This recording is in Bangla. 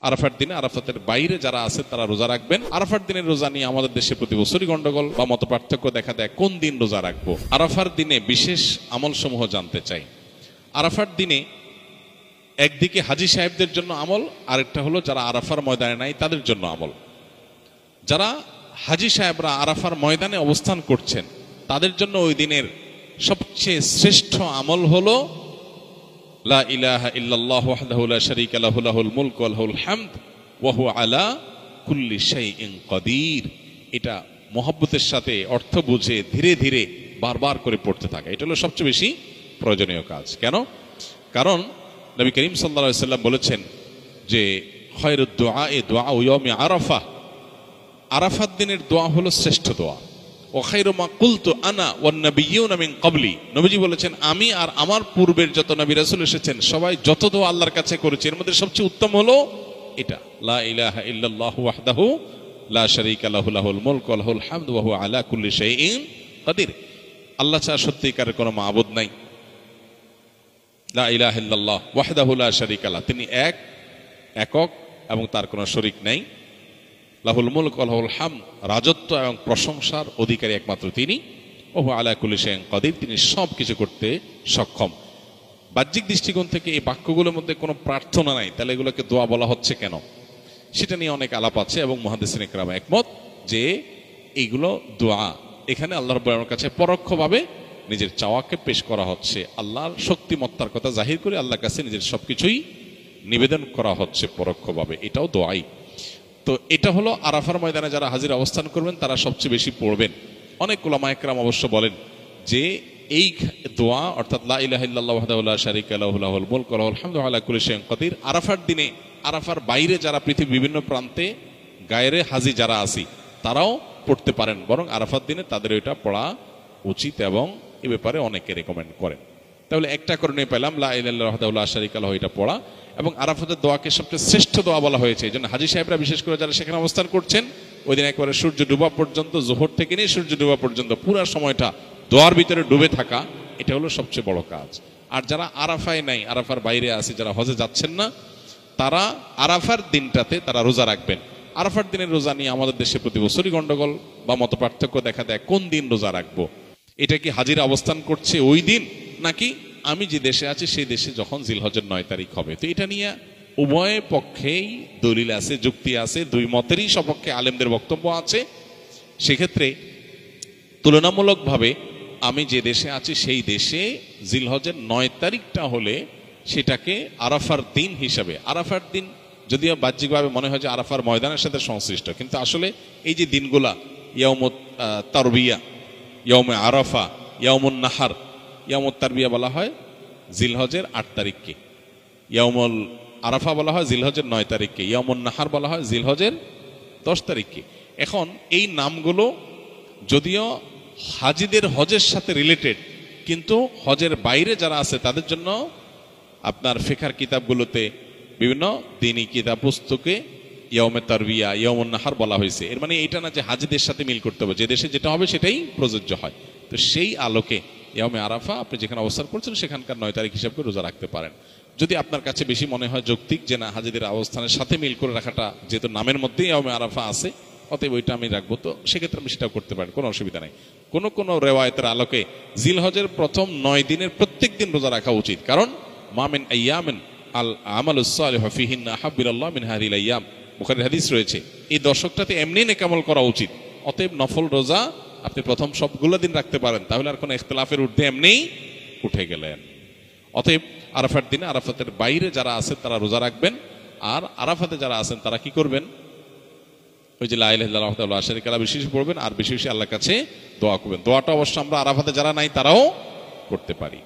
আরাফার দিনে আরাফাতের বাইরে যারা আছে তারা রোজা রাখবেন। আরাফার দিনের রোজা নিয়ে আমাদের দেশে প্রতি বছরই গন্ডগোল বা মত পার্থক্য দেখা দেয়, কোন দিন রোজা রাখবো। আরাফার দিনে বিশেষ আমল সমূহ জানতে চাই। আরাফার দিনে একদিকে হাজী সাহেবদের জন্য আমল, আরেকটা হলো যারা আরাফার ময়দানে নাই তাদের জন্য আমল। যারা হাজী সাহেবরা আরাফার ময়দানে অবস্থান করছেন তাদের জন্য ওই দিনের সবচেয়ে শ্রেষ্ঠ আমল হলো লা ইলাহা ইল্লাল্লাহু ওয়াহদাহু লা শারীকা লাহু লাহুল মুলকু ওয়া লাহুল হামদ ওয়া হুয়া আলা কুল্লি শাইইন কাদির। এটা মহব্বতের সাথে অর্থ বুঝে ধীরে ধীরে বারবার করে পড়তে থাকে, এটা হলো সবচেয়ে বেশি প্রয়োজনীয় কাজ। কেন? কারণ নবী করিম সাল্লাল্লাহু আলাইহি ওয়াসাল্লাম বলেছেন যে খায়রুদ দুআ দুআউ ইয়াউমি আরাফা, আরাফাত দিনের দোয়া হলো শ্রেষ্ঠ দোয়া। ওয়া খায়রু মা কুলতু আনা ওয়ান নাবিয়্যুনা মিন ক্বাবলি, নবীজি বলেছেন আমি আর আমার পূর্বের যত নবী রাসূল এসেছেন সবাই যত দোয়া আল্লাহর কাছে করেছে এর মধ্যে সবচেয়ে উত্তম হলো এটা, লা ইলাহা ইল্লাল্লাহু ওয়াহদাহু লা শারীকা লাহু লাহুল মুলকু ওয়া লাহুল হামদু ওয়া হুয়া আলা কুল্লি শাইইন কাদির। আল্লাহ ছাড়া সত্যিকারের কোনো মাবুদ নাই। লা ইলাহা ইল্লাল্লাহ ওয়াহদাহু লা শারীকা লাহু, তিনি একক এবং তার কোনো শরীক নাই। লাহুল মুলক ওয়া লাহুল হামদ, রাজত্ব এবং প্রশংসার অধিকারী একমাত্র তিনি। ওয়া হুয়া আলা কুল্লি শাইইন কাদির, তিনি সব কিছু করতে সক্ষম। বাহ্যিক দৃষ্টিকোণ থেকে এই বাক্যগুলোর মধ্যে কোনো প্রার্থনা নাই, তাহলে এগুলোকে দোয়া বলা হচ্ছে কেন, সেটা নিয়ে অনেক আলাপ আছে এবং মুহাদ্দিসিনে কেরাম একমত যে এইগুলো দোয়া। এখানে আল্লাহ রাব্বুল আলামিনের কাছে পরোক্ষভাবে নিজের চাওয়াকে পেশ করা হচ্ছে, আল্লাহর শক্তিমত্তার কথা জাহির করে আল্লাহর কাছে নিজের সবকিছুই নিবেদন করা হচ্ছে পরোক্ষভাবে, এটাও দোয়াই। তো এটা হলো আরাফার ময়দানে যারা হাজির অবস্থান করবেন তারা সবচেয়ে বেশি পড়বেন। অনেক উলামায়ে কেরাম অবশ্য বলেন যে এই দোয়া অর্থাৎ লা ইলাহা ইল্লাল্লাহু ওয়াহদাহু লা শারীকা লাহু লাহুল মুলকু ওয়া লাহুল হামদু ওয়া আলা কুল্লি শাইইন কাদির, আরাফার দিনে আরাফার বাইরে যারা পৃথিবীর বিভিন্ন প্রান্তে গায়রে হাজি যারা আছি তারাও পড়তে পারেন, বরং আরাফার দিনে তাদের এটা পড়া উচিত এবং এ ব্যাপারে অনেকে রেকমেন্ড করেন। তাহলে একটা করে নিয়ে পেলাম লা ইলাহা ইল্লাল্লাহু ওয়াহদাহু লা শারীকা লাহু, এটা পড়া। এবং আরাফাতের দোয়াকে সবচেয়ে শ্রেষ্ঠ দোয়া বলা হয়েছে, এই জন্য হাজী সাহেবরা বিশেষ করে যারা সেখানে অবস্থান করছেন ওই দিন একবারে সূর্য ডুবা পর্যন্ত, জোহর থেকে নিয়ে সূর্য ডুবা পর্যন্ত পুরো সময়টা দোয়ার ভিতরে ডুবে থাকা, এটা হলো সবচেয়ে বড় কাজ। আর যারা আরাফায় নাই, আরাফার বাইরে আছে, যারা হজে যাচ্ছেন না, তারা আরাফার দিনটাতে তারা রোজা রাখবেন। আরাফার দিনের রোজা নিয়ে আমাদের দেশে প্রতি বছরই গন্ডগোল বা মত পার্থক্য দেখা দেয়, কোন দিন রোজা রাখবো। এটা কি হাজিরা অবস্থান করছে ওই দিন, নাকি আমি যে দেশে আছি সেই দেশে যখন জিলহজের ৯ তারিখ হবে। তো এটা নিয়ে উভয় পক্ষেই দলিল আছে, যুক্তি আছে, দুই মতেরই সপক্ষে আলেমদের বক্তব্য আছে। সেক্ষেত্রে তুলনামূলকভাবে আমি যে দেশে আছি সেই দেশে জিলহজের ৯ তারিখটা হলে সেটাকে আরাফার দিন হিসাবে, আরাফার দিন যদিও বাহ্যিকভাবে মনে হয় যে আরাফার ময়দানের সাথে সংশ্লিষ্ট, কিন্তু আসলে এই যে দিনগুলা ইয়াউমুত তারবিয়া, ইয়াউমে আরাফা, ইয়াউমুন নাহার, ইয়াউমুত তারবিয়া বলা হয় জিলহজের ৮ তারিখকে, ইয়াউমুল আরাফা বলা হয় জিলহজের ৯ তারিখকে, ইয়াউমুন নাহার বলা হয় জিলহজের ১০ তারিখকে। এখন এই নামগুলো যদিও হাজিদের হজের সাথে রিলেটেড, কিন্তু হজের বাইরে যারা আছে তাদের জন্য আপনার ফিকহের কিতাবগুলোতে বিভিন্ন দ্বীনি কিতাব পুস্তকে ইয়াউমে তারবিয়া, ইয়াউমুন নাহার বলা হয়েছে। এর মানে এটা না যে হাজিদের সাথে মিল করতে হবে, যে দেশে যেটা হবে সেটাই প্রযোজ্য হয়। তো সেই আলোকে ইয়াউমে আরাফা আপনি যেখানে অবস্থান করছেন সেখানকার ৯ তারিখ হিসাবে রোজা রাখতে পারেন। যদি আপনার কাছে বেশি মনে হয় যৌক্তিক যে না হাজিদের অবস্থানের সাথে মিল করে রাখাটা, যেহেতু নামের মধ্যেই ইয়াউমে আরাফা আছে, অতএব ওইটা আমি রাখবো, তো সেক্ষেত্রে আমি সেটাও করতে পারেন, কোনো অসুবিধা নেই। কোন কোন রেওয়ায়েতের আলোকে জিলহজের প্রথম ৯ দিনের প্রত্যেক দিন রোজা রাখা উচিত, কারণ মা মিন আইয়ামিন আল আমালুস সালিহু ফিহিন্না আহাব্বু ইলাল্লাহ মিন হাযিহিল আইয়াম, বুখারীর হাদিস রয়েছে। এই দশকটাতে এমনি নেক আমল করা উচিত। অতএব নফল রোজা আপনি প্রথম সবগুলো দিন রাখতে পারেন, তাহলে আর কোনো ইখতিলাফের ঊর্ধ্বে এমনিই উঠে গেলেন। অতএব আরাফার দিনে আরাফাতের বাইরে যারা আছেন তারা রোজা রাখবেন, আর আরাফাতে যারা আছেন তারা কি করবেন, ওই যে লা ইলাহা ইল্লাল্লাহু ওয়াহদাহু লা শারীকা লাহু বেশি বেশি পড়বেন, আর বেশি বেশি আল্লাহর কাছে দোয়া করবেন। দোয়াটা অবশ্য আমরা আরাফাতে যারা নাই তারাও করতে পারি।